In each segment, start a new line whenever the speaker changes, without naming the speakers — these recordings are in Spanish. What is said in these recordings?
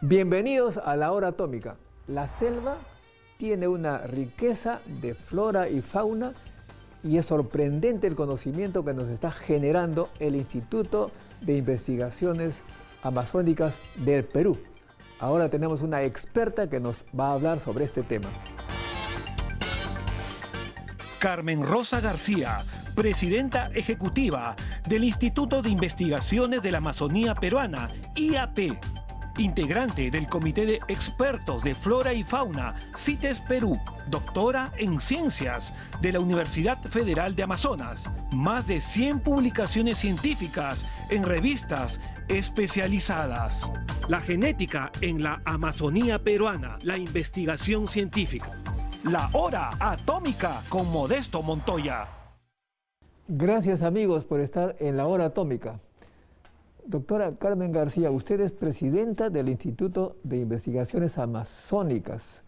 Bienvenidos a la hora atómica. La selva tiene una riqueza de flora y fauna y es sorprendente el conocimiento que nos está generando el Instituto de Investigaciones Amazónicas del Perú. Ahora tenemos una experta que nos va a hablar sobre este tema.
Carmen Rosa García, presidenta ejecutiva del Instituto de Investigaciones de la Amazonía Peruana, IAP, integrante del Comité de Expertos de Flora y Fauna, CITES Perú, doctora en Ciencias de la Universidad Federal de Amazonas, más de 100 publicaciones científicas en revistas especializadas. La genética en la Amazonía peruana, la investigación científica. La hora atómica con Modesto Montoya.
Gracias amigos por estar en la hora atómica. Doctora Carmen García, usted es presidenta del Instituto de Investigaciones Amazónicas.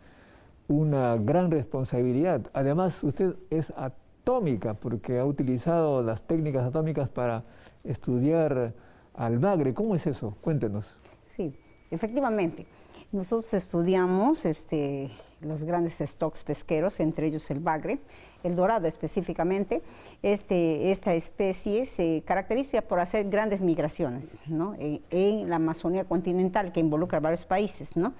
Una gran responsabilidad. Además, usted es atómica porque ha utilizado las técnicas atómicas para estudiar al bagre. ¿Cómo es eso? Cuéntenos.
Sí, efectivamente. Nosotros estudiamos los grandes stocks pesqueros, entre ellos el bagre, el dorado específicamente. Esta especie se caracteriza por hacer grandes migraciones, ¿no? en la Amazonía continental, que involucra varios países, ¿no?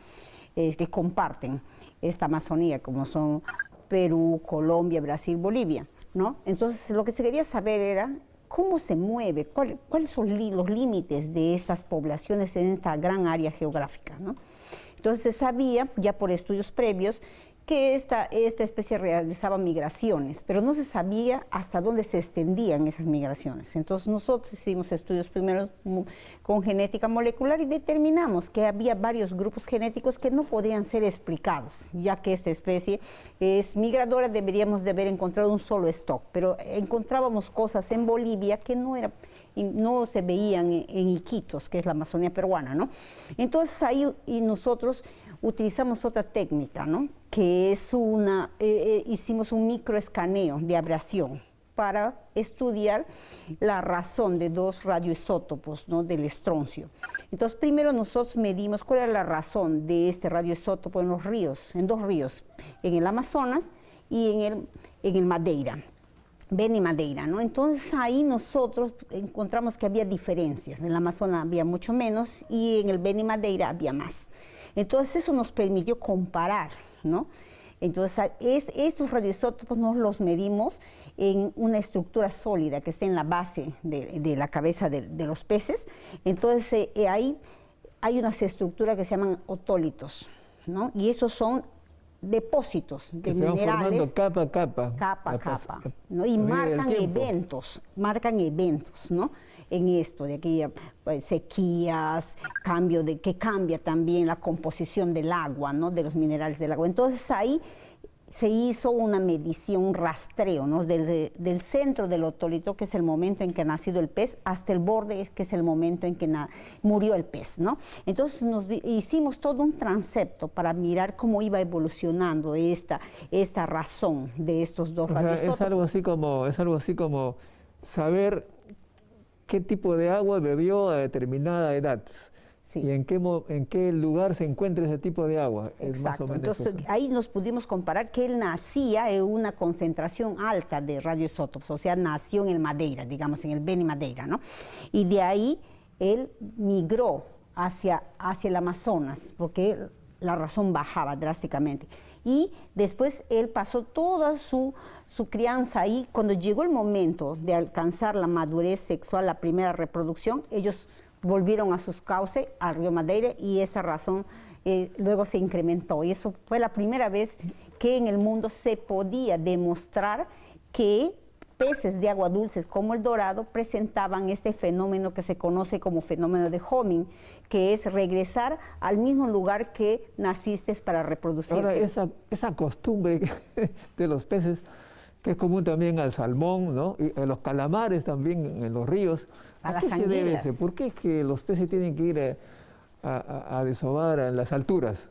Que comparten esta Amazonía, como son Perú, Colombia, Brasil, Bolivia, ¿no? Entonces, lo que se quería saber era cómo se mueve, cuáles son los límites de estas poblaciones en esta gran área geográfica, ¿no? Entonces se sabía, ya por estudios previos, que esta especie realizaba migraciones, pero no se sabía hasta dónde se extendían esas migraciones. Entonces nosotros hicimos estudios primero con genética molecular y determinamos que había varios grupos genéticos que no podían ser explicados, ya que esta especie es migradora, deberíamos de haber encontrado un solo stock, pero encontrábamos cosas en Bolivia que no se veían en Iquitos, que es la Amazonía peruana, ¿no? Entonces ahí nosotros utilizamos otra técnica, ¿no? Que es hicimos un microescaneo de abrasión para estudiar la razón de dos radioisótopos, ¿no? Del estroncio. Entonces primero nosotros medimos cuál era la razón de este radioisótopo en los ríos, en dos ríos, en el Amazonas y en el Madeira. Beni Madeira, ¿no? Entonces ahí nosotros encontramos que había diferencias. En el Amazonas había mucho menos y en el Beni Madeira había más. Entonces eso nos permitió comparar, ¿no? Entonces estos radioisótopos nos los medimos en una estructura sólida que está en la base de la cabeza de los peces. Entonces ahí hay unas estructuras que se llaman otólitos, ¿no? Y esos son depósitos de minerales,
formando capa a
capa, ¿no? Y marcan eventos, ¿no? En esto, de aquí, pues, sequías, que cambia también la composición del agua, ¿no? De los minerales del agua. Entonces ahí se hizo una medición, un rastreo, ¿no? Del centro del otólito, que es el momento en que ha nacido el pez, hasta el borde, que es el momento en que murió el pez, ¿no? Entonces hicimos todo un transepto para mirar cómo iba evolucionando esta razón de estos dos radioisótopos.
Es algo así como saber qué tipo de agua bebió a determinada edad. Sí. ¿Y en qué lugar se encuentra ese tipo de agua?
Exacto. Es más o menos entonces eso. Ahí nos pudimos comparar que él nacía en una concentración alta de radioisótopos, o sea, nació en el Madeira, digamos, en el Beni Madeira, ¿no? Y de ahí él migró hacia el Amazonas, porque la razón bajaba drásticamente. Y después él pasó toda su crianza ahí. Cuando llegó el momento de alcanzar la madurez sexual, la primera reproducción, ellos volvieron a sus cauces, al río Madeira, y esa razón luego se incrementó. Y eso fue la primera vez que en el mundo se podía demostrar que peces de agua dulce como el dorado presentaban este fenómeno que se conoce como fenómeno de homing, que es regresar al mismo lugar que naciste para reproducirte.
Ahora, esa costumbre de los peces, que es común también al salmón, ¿no? Y a los calamares también en los ríos. ¿A qué se debe eso? ¿Por qué es que los peces tienen que ir a desovar en las alturas?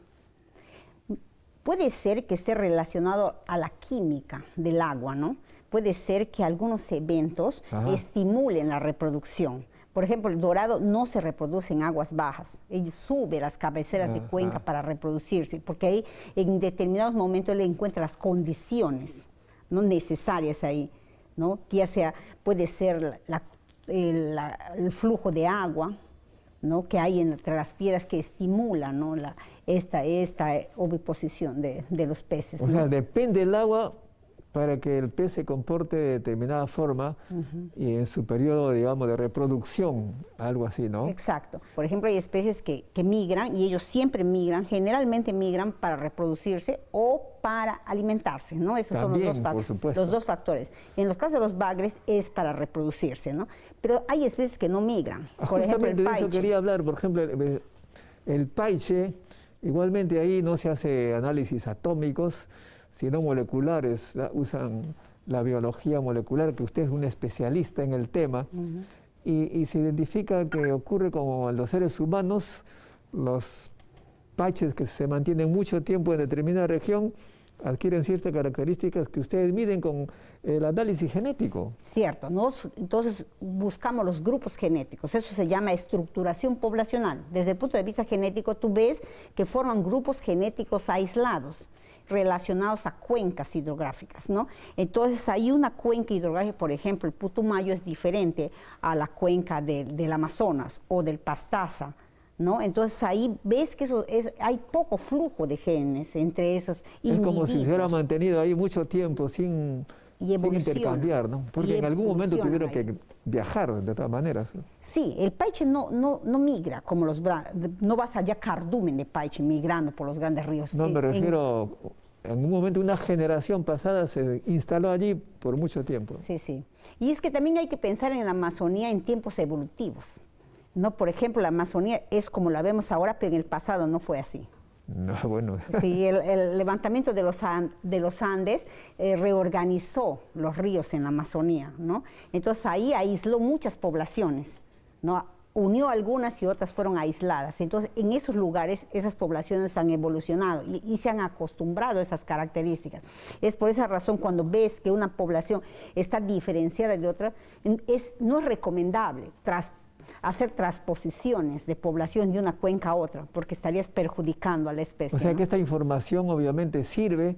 Puede ser que esté relacionado a la química del agua, ¿no? Puede ser que algunos eventos estimulen la reproducción. Por ejemplo, el dorado no se reproduce en aguas bajas. Él sube las cabeceras de cuenca para reproducirse, porque ahí en determinados momentos él encuentra las condiciones no necesarias ahí, ¿no? Ya sea, puede ser el flujo de agua, ¿no? Que hay entre las piedras que estimula, ¿no? esta oviposición de los peces.
O
¿no?
sea, depende del agua para que el pez se comporte de determinada forma y en su periodo, digamos, de reproducción, algo así, ¿no?
Exacto. Por ejemplo, hay especies que migran y ellos siempre migran, generalmente migran para reproducirse o para alimentarse, ¿no? Esos
También,
son los dos factores. En los casos de los bagres es para reproducirse, ¿no? Pero hay especies que no migran. Por ejemplo, el
justamente de
paiche.
eso quería hablar. Por ejemplo, el paiche, igualmente ahí no se hace análisis atómicos, sino moleculares. Usan la biología molecular, que usted es un especialista en el tema, y se identifica que ocurre como en los seres humanos, los paiches que se mantienen mucho tiempo en determinada región adquieren ciertas características que ustedes miden con el análisis genético.
Cierto, entonces buscamos los grupos genéticos, eso se llama estructuración poblacional. Desde el punto de vista genético, tú ves que forman grupos genéticos aislados, relacionados a cuencas hidrográficas, ¿no? Entonces hay una cuenca hidrográfica, por ejemplo, el Putumayo es diferente a la cuenca del Amazonas o del Pastaza, ¿no? Entonces ahí ves que hay poco flujo de genes entre esos individuos.
Es como si se hubiera mantenido ahí mucho tiempo sin intercambiar, ¿no? Porque en algún momento tuvieron que viajar de todas maneras.
Sí, el paiche no migra como no vas allá cardumen de paiche migrando por los grandes ríos.
No, me refiero, en un momento una generación pasada se instaló allí por mucho tiempo.
Sí, sí. Y es que también hay que pensar en la Amazonía en tiempos evolutivos, ¿no? Por ejemplo, la Amazonía es como la vemos ahora, pero en el pasado no fue así.
No, bueno.
Sí, el levantamiento de los Andes reorganizó los ríos en la Amazonía, ¿no? Entonces ahí aisló muchas poblaciones, ¿no? Unió algunas y otras fueron aisladas. Entonces en esos lugares esas poblaciones han evolucionado y se han acostumbrado a esas características. Es por esa razón cuando ves que una población está diferenciada de otra, no es recomendable hacer transposiciones de población de una cuenca a otra, porque estarías perjudicando a la especie.
O sea,
¿no?
que esta información obviamente sirve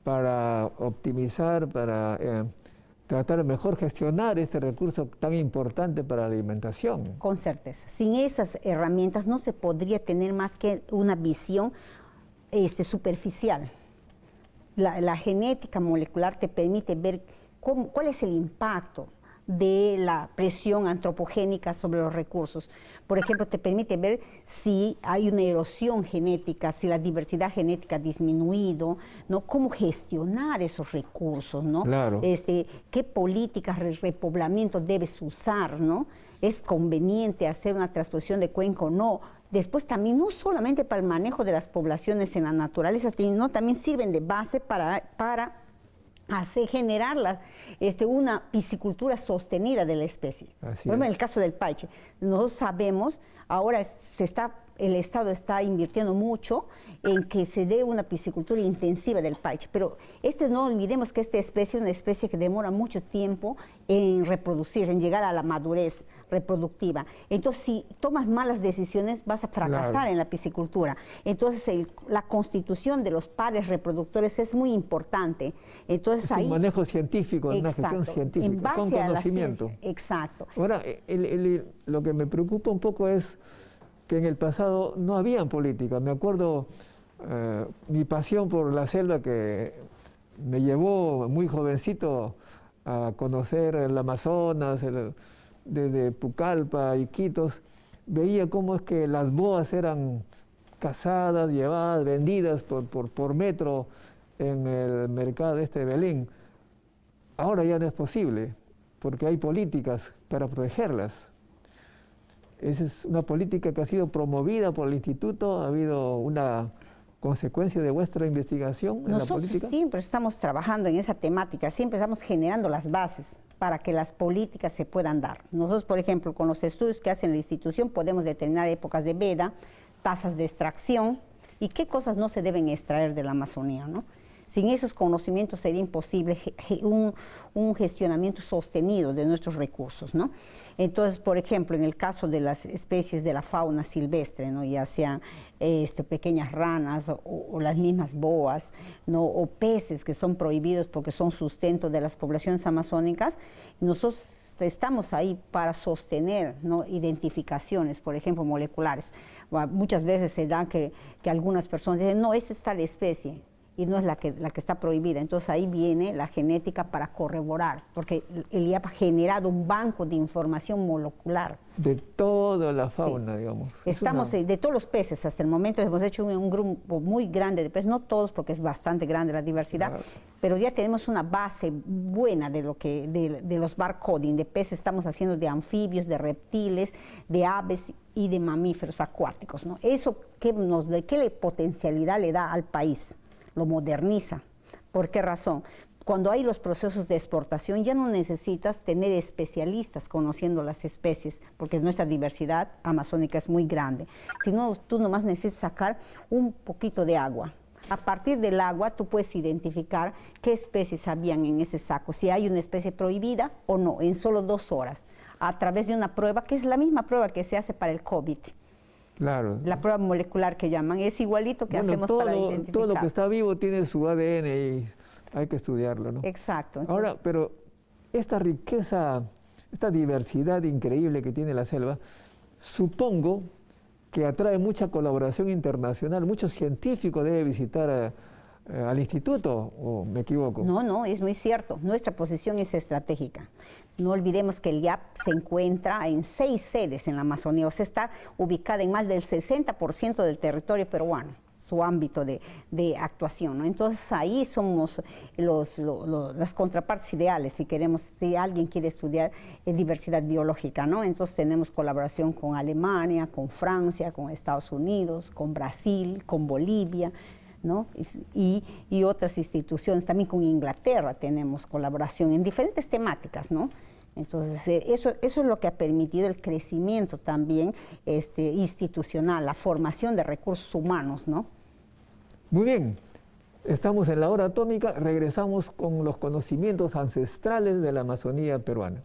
para optimizar, para tratar de mejor gestionar este recurso tan importante para la alimentación.
Con certeza. Sin esas herramientas no se podría tener más que una visión superficial. La genética molecular te permite ver cuál es el impacto de la presión antropogénica sobre los recursos. Por ejemplo, te permite ver si hay una erosión genética, si la diversidad genética ha disminuido, ¿no? Cómo gestionar esos recursos, ¿no?
Claro.
Qué políticas de repoblamiento debes usar, ¿no? Es conveniente hacer una transposición de cuenca o no. Después también, no solamente para el manejo de las poblaciones en la naturaleza, sino también sirven de base para generar una piscicultura sostenida de la especie. Por ejemplo, en el caso del paiche, nosotros sabemos, ahora el Estado está invirtiendo mucho en que se dé una piscicultura intensiva del paiche, pero no olvidemos que esta especie es una especie que demora mucho tiempo en reproducir, en llegar a la madurez reproductiva. Entonces, si tomas malas decisiones, vas a fracasar en la piscicultura. Entonces, la constitución de los pares reproductores es muy importante. Entonces,
es un manejo científico, una gestión científica, con conocimiento.
Exacto.
Ahora, lo que me preocupa un poco es que en el pasado no habían política. Me acuerdo mi pasión por la selva, que me llevó muy jovencito a conocer el Amazonas, desde Pucallpa, Iquitos. Veía cómo es que las boas eran cazadas, llevadas, vendidas por metro en el mercado de Belén. Ahora ya no es posible, porque hay políticas para protegerlas. Esa es una política que ha sido promovida por el instituto. ¿Ha habido una consecuencia de vuestra investigación en la política?
Nosotros siempre estamos trabajando en esa temática, siempre estamos generando las bases para que las políticas se puedan dar. Nosotros, por ejemplo, con los estudios que hace la institución, podemos determinar épocas de veda, tasas de extracción y qué cosas no se deben extraer de la Amazonía, ¿no? Sin esos conocimientos sería imposible un gestionamiento sostenido de nuestros recursos, ¿no? Entonces, por ejemplo, en el caso de las especies de la fauna silvestre, ¿no? Ya sean pequeñas ranas o las mismas boas, ¿no? O peces que son prohibidos porque son sustento de las poblaciones amazónicas, nosotros estamos ahí para sostener, ¿no? Identificaciones, por ejemplo, moleculares. Muchas veces se da que algunas personas dicen, no, esa es tal especie, y no es la que está prohibida. Entonces ahí viene la genética para corroborar, porque el IAP ha generado un banco de información molecular.
De toda la fauna,
sí,
digamos.
Estamos de todos los peces, hasta el momento hemos hecho un grupo muy grande de peces, no todos porque es bastante grande la diversidad, claro, pero ya tenemos una base buena de de los barcoding, de peces estamos haciendo de anfibios, de reptiles, de aves y de mamíferos acuáticos, ¿no? Eso, ¿qué potencialidad le da al país? Lo moderniza. ¿Por qué razón? Cuando hay los procesos de exportación ya no necesitas tener especialistas conociendo las especies, porque nuestra diversidad amazónica es muy grande, sino tú nomás necesitas sacar un poquito de agua. A partir del agua tú puedes identificar qué especies habían en ese saco, si hay una especie prohibida o no, en solo 2 horas, a través de una prueba que es la misma prueba que se hace para el COVID.
Claro.
La prueba molecular que llaman, es igualito que hacemos para identificar.
Todo lo que está vivo tiene su ADN y hay que estudiarlo, ¿no?
Exacto. Entonces,
ahora, pero esta riqueza, esta diversidad increíble que tiene la selva, supongo que atrae mucha colaboración internacional. Muchos científicos deben visitar al instituto, ¿o me equivoco?
No, es muy cierto. Nuestra posición es estratégica. No olvidemos que el IAP se encuentra en 6 sedes en la Amazonía, o sea, está ubicada en más del 60% del territorio peruano, su ámbito de actuación, ¿no? Entonces ahí somos las contrapartes ideales si alguien quiere estudiar diversidad biológica, ¿no? Entonces tenemos colaboración con Alemania, con Francia, con Estados Unidos, con Brasil, con Bolivia, ¿no? Y otras instituciones, también con Inglaterra tenemos colaboración en diferentes temáticas, ¿no? Entonces, eso es lo que ha permitido el crecimiento también institucional, la formación de recursos humanos, ¿no?
Muy bien, estamos en la hora atómica, regresamos con los conocimientos ancestrales de la Amazonía peruana.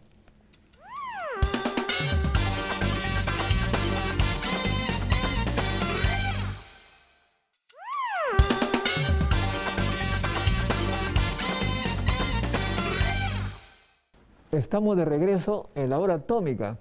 Estamos de regreso en la hora atómica.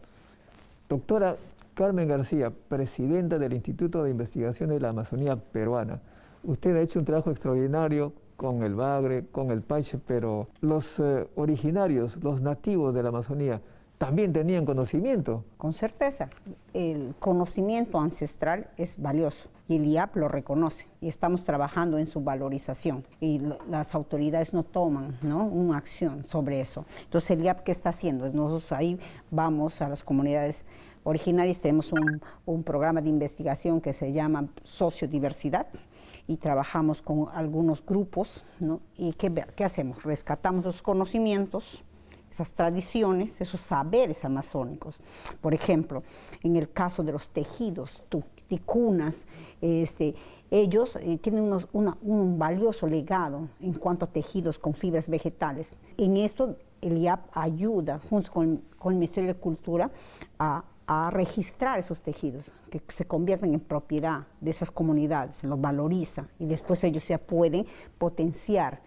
Doctora Carmen García, presidenta del Instituto de Investigaciones de la Amazonía Peruana. Usted ha hecho un trabajo extraordinario con el bagre, con el paiche, pero los originarios, los nativos de la Amazonía, también tenían conocimiento.
Con certeza. El conocimiento ancestral es valioso y el IAP lo reconoce y estamos trabajando en su valorización y las autoridades no toman, ¿no?, una acción sobre eso. Entonces, el IAP, ¿qué está haciendo? Nosotros ahí vamos a las comunidades originarias, tenemos un programa de investigación que se llama Sociodiversidad y trabajamos con algunos grupos, ¿no? ¿Y qué hacemos? Rescatamos los conocimientos, esas tradiciones, esos saberes amazónicos. Por ejemplo, en el caso de los tejidos, ticunas, ellos tienen un valioso legado en cuanto a tejidos con fibras vegetales. En esto, el IAP ayuda, junto con el Ministerio de Cultura, a registrar esos tejidos, que se convierten en propiedad de esas comunidades, los valoriza y después ellos ya pueden potenciar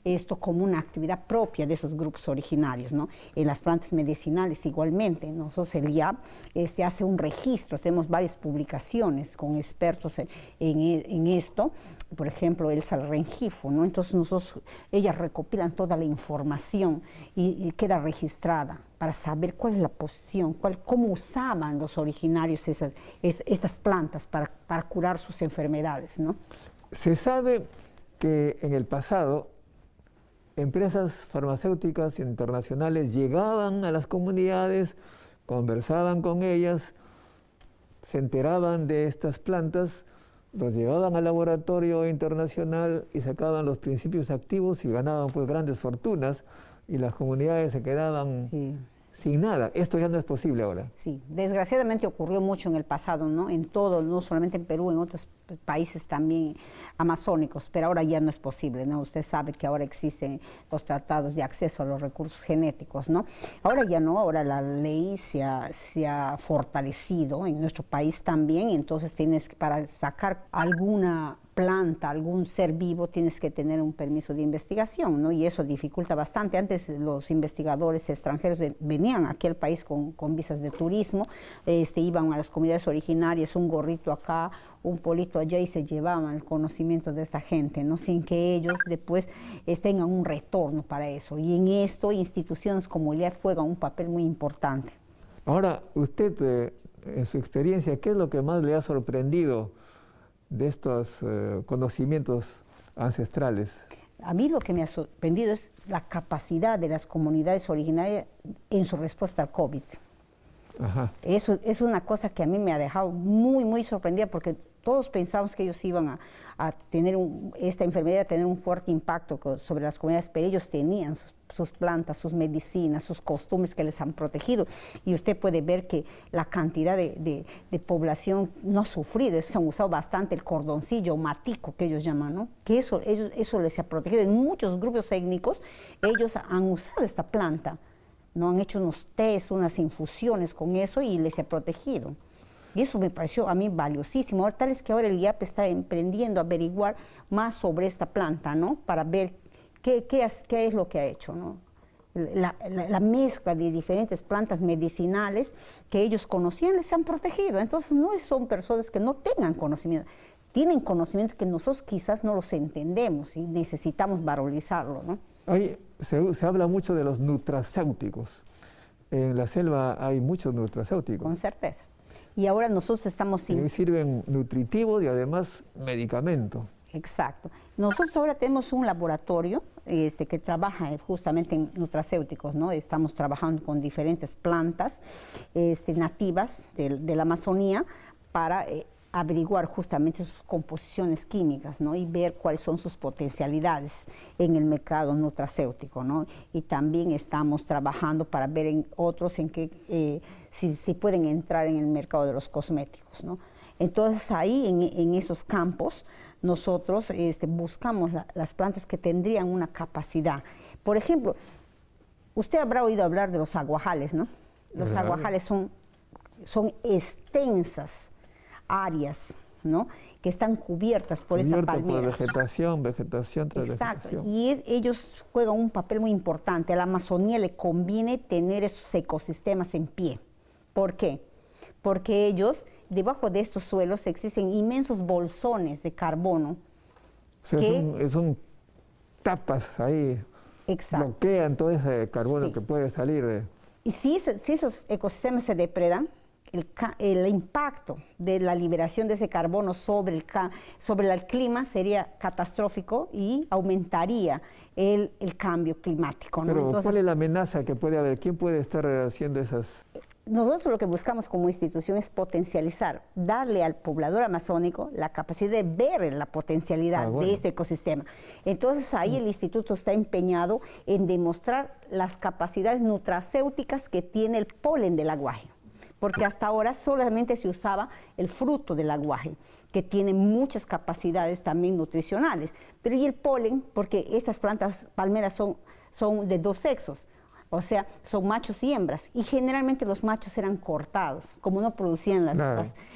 esto como una actividad propia de esos grupos originarios, ¿no? En las plantas medicinales igualmente, nosotros el IAP hace un registro, tenemos varias publicaciones con expertos en esto, por ejemplo, el Salrengifo, ¿no? Entonces ellas recopilan toda la información y queda registrada para saber cuál es la posición, cómo usaban los originarios estas plantas para curar sus enfermedades, ¿no?
Se sabe que en el pasado empresas farmacéuticas internacionales llegaban a las comunidades, conversaban con ellas, se enteraban de estas plantas, los llevaban al laboratorio internacional y sacaban los principios activos y ganaban pues grandes fortunas y las comunidades se quedaban sin nada. Esto ya no es posible ahora.
Sí, desgraciadamente ocurrió mucho en el pasado, ¿no? En todo, no solamente en Perú, en otros países también amazónicos, pero ahora ya no es posible, ¿no? Usted sabe que ahora existen los tratados de acceso a los recursos genéticos, ¿no? Ahora ya no, ahora la ley se ha fortalecido en nuestro país también, entonces tienes que, para sacar alguna planta, algún ser vivo, tienes que tener un permiso de investigación, ¿no? Y eso dificulta bastante. Antes los investigadores extranjeros venían aquí al país con visas de turismo, iban a las comunidades originarias, un gorrito acá, un polito allá, y se llevaban el conocimiento de esta gente, ¿no? Sin que ellos después tengan un retorno para eso. Y en esto instituciones como el IAP juegan un papel muy importante.
Ahora, usted, en su experiencia, ¿qué es lo que más le ha sorprendido de estos conocimientos ancestrales?
A mí lo que me ha sorprendido es la capacidad de las comunidades originarias en su respuesta al COVID.
Ajá.
Eso es una cosa que a mí me ha dejado muy, muy sorprendida, porque todos pensamos que ellos iban a tener esta enfermedad, a tener un fuerte impacto sobre las comunidades, pero ellos tenían sus plantas, sus medicinas, sus costumbres que les han protegido. Y usted puede ver que la cantidad de población no ha sufrido. Se han usado bastante el cordoncillo, matico, que ellos llaman, ¿no? Que eso les ha protegido. En muchos grupos étnicos ellos han usado esta planta, ¿no? Han hecho unos tés, unas infusiones con eso y les ha protegido. Y eso me pareció a mí valiosísimo. Ahora, tal es que ahora el IAP está emprendiendo a averiguar más sobre esta planta, ¿no? Para ver qué es lo que ha hecho, ¿no? La mezcla de diferentes plantas medicinales que ellos conocían les han protegido. Entonces no son personas que no tengan conocimiento. Tienen conocimiento que nosotros quizás no los entendemos y necesitamos valorizarlo, ¿no?
Se habla mucho de los nutracéuticos. En la selva hay muchos nutracéuticos.
Con certeza. Y ahora nosotros estamos...
Sirven nutritivos y además medicamento.
Exacto. Nosotros ahora tenemos un laboratorio que trabaja justamente en nutracéuticos, ¿no? Estamos trabajando con diferentes plantas nativas de la Amazonía para averiguar justamente sus composiciones químicas, ¿no? Y ver cuáles son sus potencialidades en el mercado nutracéutico, ¿no? Y también estamos trabajando para ver en otros en qué si pueden entrar en el mercado de los cosméticos, ¿no? Entonces ahí en esos campos nosotros buscamos las plantas que tendrían una capacidad. Por ejemplo, usted habrá oído hablar de los aguajales, ¿no? Los aguajales son extensas áreas, ¿no? Que están cubiertas por esa palmera.
Por vegetación tras vegetación.
Y ellos juegan un papel muy importante. A la Amazonía le conviene tener esos ecosistemas en pie. ¿Por qué? Porque ellos, debajo de estos suelos, existen inmensos bolsones de carbono.
O sea, son tapas ahí.
Exacto.
Bloquean todo ese carbono que puede salir.
Y si esos ecosistemas se depredan, el impacto de la liberación de ese carbono sobre el clima sería catastrófico y aumentaría el cambio climático, ¿no?
Pero
entonces,
¿cuál es la amenaza que puede haber? ¿Quién puede estar haciendo esas...?
Nosotros lo que buscamos como institución es potencializar, darle al poblador amazónico la capacidad de ver la potencialidad de este ecosistema. Entonces ahí el instituto está empeñado en demostrar las capacidades nutracéuticas que tiene el polen del aguaje, porque hasta ahora solamente se usaba el fruto del aguaje, que tiene muchas capacidades también nutricionales, pero y el polen, porque estas plantas palmeras son de dos sexos, o sea, son machos y hembras, y generalmente los machos eran cortados, como no producían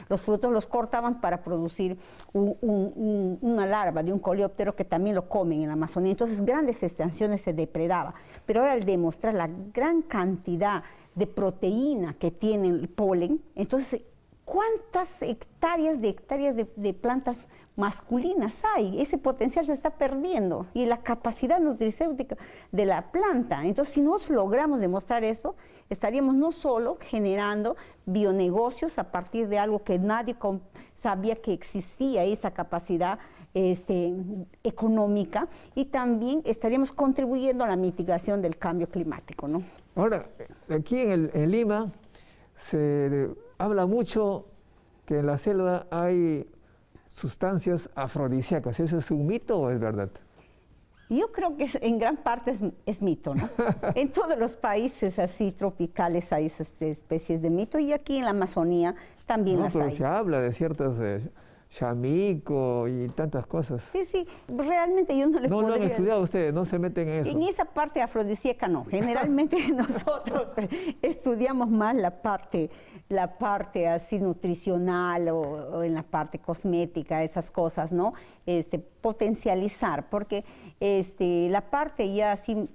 los frutos, los cortaban para producir una larva de un coleóptero que también lo comen en la Amazonía. Entonces grandes extensiones se depredaba, pero ahora al demostrar la gran cantidad de proteína que tiene el polen, entonces ¿cuántas hectáreas de plantas masculinas hay? Ese potencial se está perdiendo y la capacidad nutricéutica de la planta. Entonces, si nosotros logramos demostrar eso, estaríamos no solo generando bionegocios a partir de algo que nadie sabía que existía, esa capacidad económica, y también estaríamos contribuyendo a la mitigación del cambio climático, ¿no?
Ahora, aquí en Lima se habla mucho que en la selva hay sustancias afrodisíacas. ¿Eso es un mito o es verdad?
Yo creo que en gran parte es mito, ¿no? En todos los países así tropicales hay esas especies de mito y aquí en la Amazonía también las
pero
hay.
se habla de ciertos chamico y tantas cosas.
Sí, sí, realmente yo no le
No lo han
podría...
estudiado ustedes, no se meten en eso.
En esa parte afrodisíaca no. Generalmente nosotros estudiamos más la parte así nutricional o en la parte cosmética, esas cosas, ¿no? Potencializar, porque la parte ya así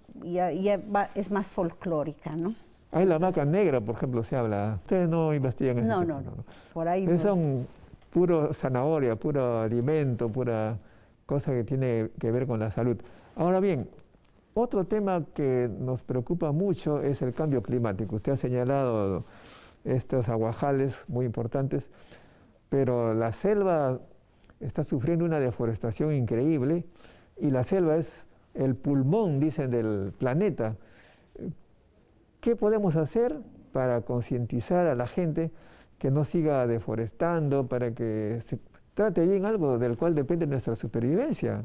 es más folclórica, ¿no?
Hay la maca negra, por ejemplo, se habla. Ustedes no investigan eso.
No. Por ahí
Esos
no.
son puro zanahoria, puro alimento, pura cosa que tiene que ver con la salud. Ahora bien, otro tema que nos preocupa mucho es el cambio climático. Usted ha señalado estos aguajales muy importantes, pero la selva está sufriendo una deforestación increíble y la selva es el pulmón, dicen, del planeta. ¿Qué podemos hacer para concientizar a la gente que no siga deforestando, para que se trate bien algo del cual depende nuestra supervivencia?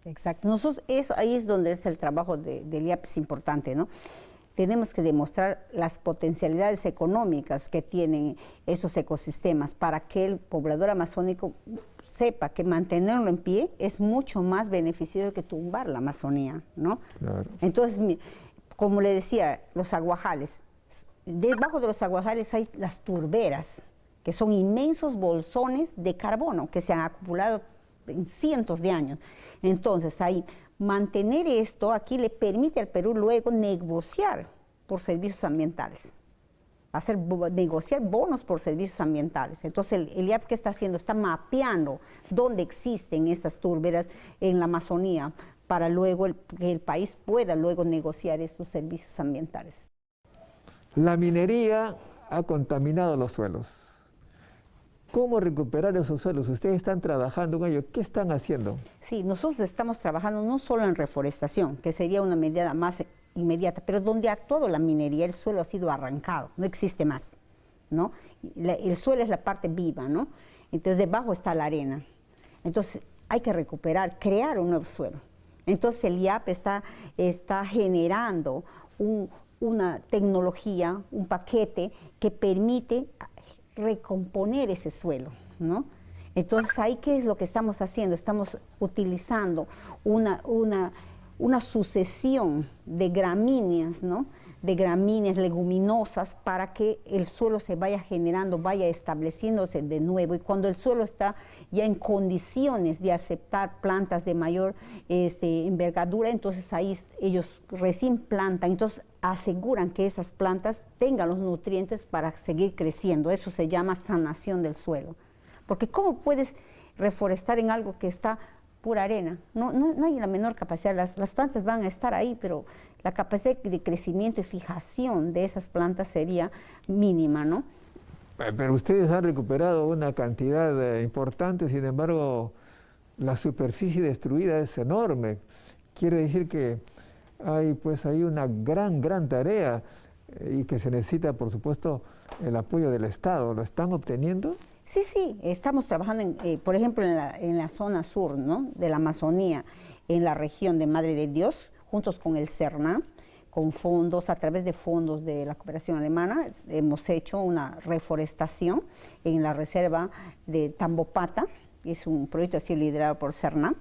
Exacto. Nosotros, ahí es donde es el trabajo del IAP, es importante, ¿no? Tenemos que demostrar las potencialidades económicas que tienen esos ecosistemas para que el poblador amazónico sepa que mantenerlo en pie es mucho más beneficioso que tumbar la Amazonía, ¿no?
Claro.
Entonces, como le decía, los aguajales, debajo de los aguajales hay las turberas, que son inmensos bolsones de carbono que se han acumulado en cientos de años. Entonces, ahí, mantener esto aquí le permite al Perú luego negociar por servicios ambientales, negociar bonos por servicios ambientales. Entonces, el IAP, ¿qué está haciendo? Está mapeando dónde existen estas turberas en la Amazonía para luego que el país pueda luego negociar estos servicios ambientales.
La minería ha contaminado los suelos. ¿Cómo recuperar esos suelos? Ustedes están trabajando en ello. ¿Qué están haciendo?
Sí, nosotros estamos trabajando no solo en reforestación, que sería una medida más inmediata, pero donde ha actuado la minería, el suelo ha sido arrancado, no existe más, ¿no? El suelo es la parte viva, ¿no? Entonces, debajo está la arena. Entonces, hay que recuperar, crear un nuevo suelo. Entonces, el IAP está generando una tecnología, un paquete que permite recomponer ese suelo, ¿no? Entonces, ahí, ¿qué es lo que estamos haciendo? Estamos utilizando una sucesión de gramíneas, ¿no? De gramíneas leguminosas para que el suelo se vaya generando, vaya estableciéndose de nuevo. Y cuando el suelo está ya en condiciones de aceptar plantas de mayor envergadura, entonces ahí ellos recién plantan, entonces aseguran que esas plantas tengan los nutrientes para seguir creciendo. Eso se llama sanación del suelo. Porque ¿cómo puedes reforestar en algo que está pura arena? No hay la menor capacidad. Las plantas van a estar ahí, pero la capacidad de crecimiento y fijación de esas plantas sería mínima, ¿no?
Pero ustedes han recuperado una cantidad importante, sin embargo, la superficie destruida es enorme. Quiere decir que hay una gran tarea y que se necesita, por supuesto, el apoyo del Estado. ¿Lo están obteniendo?
Sí, estamos trabajando, por ejemplo, en la zona sur, ¿no? De la Amazonía, en la región de Madre de Dios, juntos con el CERNA, con fondos, a través de fondos de la cooperación alemana, hemos hecho una reforestación en la reserva de Tambopata. Es un proyecto así liderado por CERNA.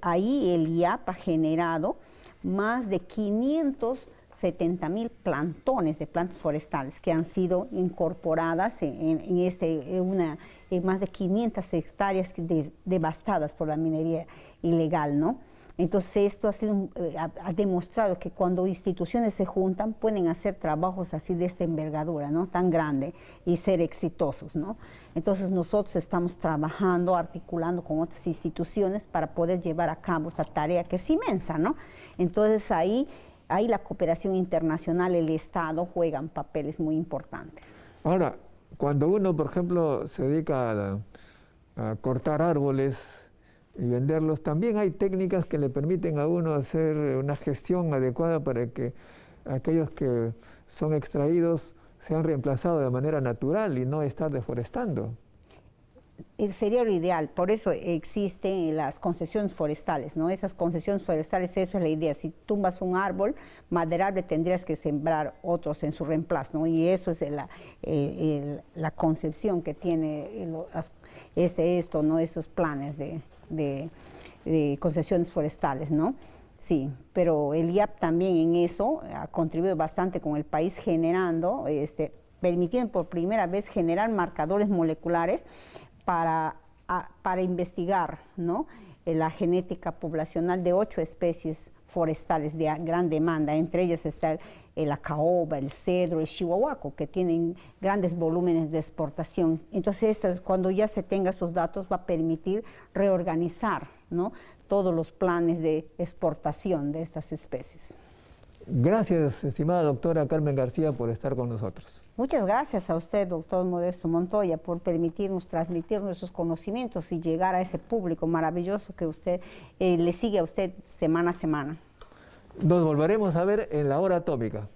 Ahí el IAP ha generado más de 570,000 plantones de plantas forestales que han sido incorporadas en más de 500 hectáreas devastadas por la minería ilegal, ¿no? Entonces esto ha demostrado que cuando instituciones se juntan pueden hacer trabajos así de esta envergadura, ¿no? Tan grande y ser exitosos, ¿no? Entonces nosotros estamos trabajando, articulando con otras instituciones para poder llevar a cabo esta tarea que es inmensa, ¿no? Entonces ahí la cooperación internacional, el Estado juegan papeles muy importantes.
Ahora, cuando uno, por ejemplo, se dedica a cortar árboles y venderlos, también hay técnicas que le permiten a uno hacer una gestión adecuada para que aquellos que son extraídos sean reemplazados de manera natural y no estar deforestando.
sería lo ideal, por eso existen las concesiones forestales, ¿no? Esas concesiones forestales, eso es la idea. Si tumbas un árbol maderable, tendrías que sembrar otros en su reemplazo, ¿no? Y eso es la concepción que tiene esto, ¿no? Esos planes de concesiones forestales, ¿no? Sí, pero el IAP también en eso ha contribuido bastante con el país generando, permitiendo por primera vez generar marcadores moleculares para investigar, ¿no? La genética poblacional de 8 especies forestales de gran demanda. Entre ellas está la caoba, el cedro, el chihuahuaco, que tienen grandes volúmenes de exportación. Entonces, cuando ya se tenga esos datos, va a permitir reorganizar, ¿no?, todos los planes de exportación de estas especies.
Gracias, estimada doctora Carmen García, por estar con nosotros.
Muchas gracias a usted, doctor Modesto Montoya, por permitirnos transmitir nuestros conocimientos y llegar a ese público maravilloso que usted le sigue a usted semana a semana.
Nos volveremos a ver en la Hora Atómica.